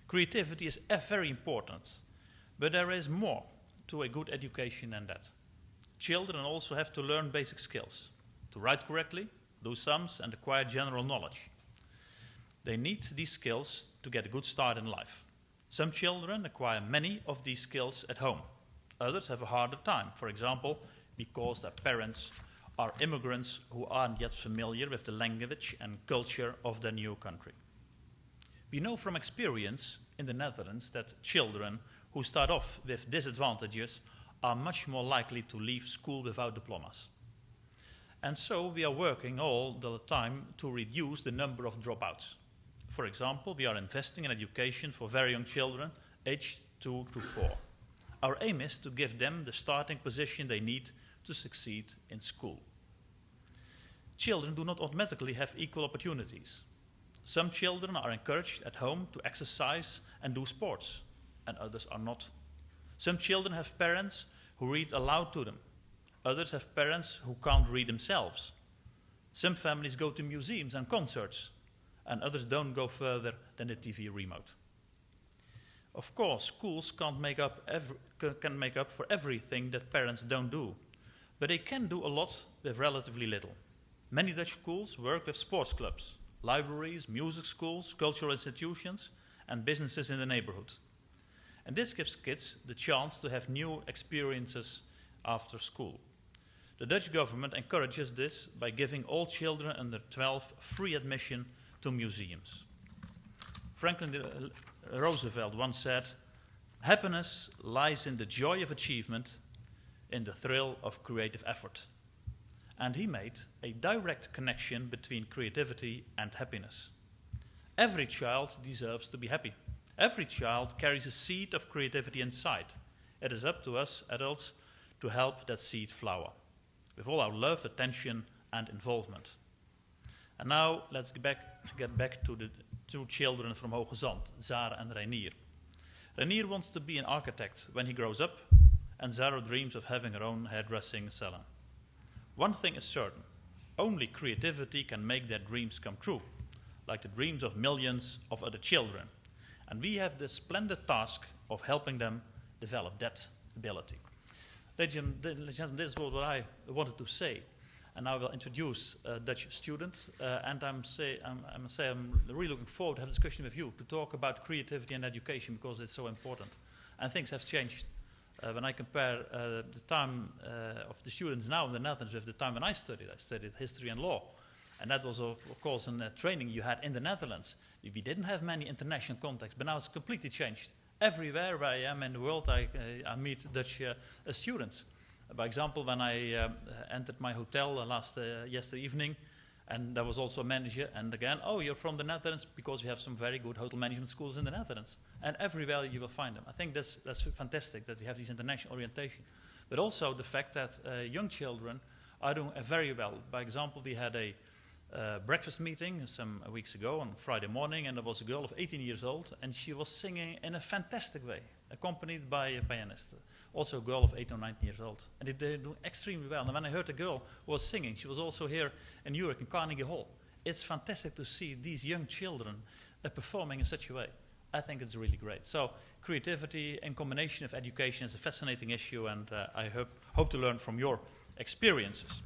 Creativity is very important, but there is more to a good education than that. Children also have to learn basic skills, to write correctly, do sums, and acquire general knowledge. They need these skills to get a good start in life. Some children acquire many of these skills at home. Others have a harder time, for example, because their parents are immigrants who aren't yet familiar with the language and culture of their new country. We know from experience in the Netherlands that children who start off with disadvantages are much more likely to leave school without diplomas. And so we are working all the time to reduce the number of dropouts. For example, we are investing in education for very young children, aged 2 to 4. Our aim is to give them the starting position they need to succeed in school. Children do not automatically have equal opportunities. Some children are encouraged at home to exercise and do sports, and others are not. Some children have parents who read aloud to them. Others have parents who can't read themselves. Some families go to museums and concerts, and others don't go further than the TV remote. Of course, schools can make up for everything that parents don't do, but they can do a lot with relatively little. Many Dutch schools work with sports clubs, libraries, music schools, cultural institutions, and businesses in the neighborhood. And this gives kids the chance to have new experiences after school. The Dutch government encourages this by giving all children under 12 free admission to museums. Franklin Roosevelt once said, "Happiness lies in the joy of achievement, in the thrill of creative effort." And he made a direct connection between creativity and happiness. Every child deserves to be happy. Every child carries a seed of creativity inside. It is up to us adults to help that seed flower, with all our love, attention, and involvement. And now let's get back to the two children from Hoge Zand, Zara and Reinier. Reinier wants to be an architect when he grows up, and Zara dreams of having her own hairdressing salon. One thing is certain, only creativity can make their dreams come true, like the dreams of millions of other children. And we have the splendid task of helping them develop that ability. Ladies and gentlemen, this is what I wanted to say. And I will introduce a Dutch student. And I'm really looking forward to have a discussion with you to talk about creativity and education because it's so important. And things have changed. When I compare the time of the students now in the Netherlands with the time when I studied history and law. And that was, of course, a training you had in the Netherlands. We didn't have many international contacts, but now it's completely changed. Everywhere where I am in the world, I meet Dutch students. By example, when I entered my hotel yesterday evening, and there was also a manager, and again, "Oh, you're from the Netherlands," because we have some very good hotel management schools in the Netherlands. And everywhere you will find them. I think that's fantastic that we have this international orientation. But also the fact that young children are doing very well. By example, we had a breakfast meeting some weeks ago on Friday morning, and there was a girl of 18 years old, and she was singing in a fantastic way, accompanied by a pianist, also a girl of 8 or 19 years old. And they're doing extremely well. And when I heard the girl who was singing, she was also here in New York in Carnegie Hall. It's fantastic to see these young children performing in such a way. I think it's really great. So creativity in combination with education is a fascinating issue, and I hope to learn from your experiences.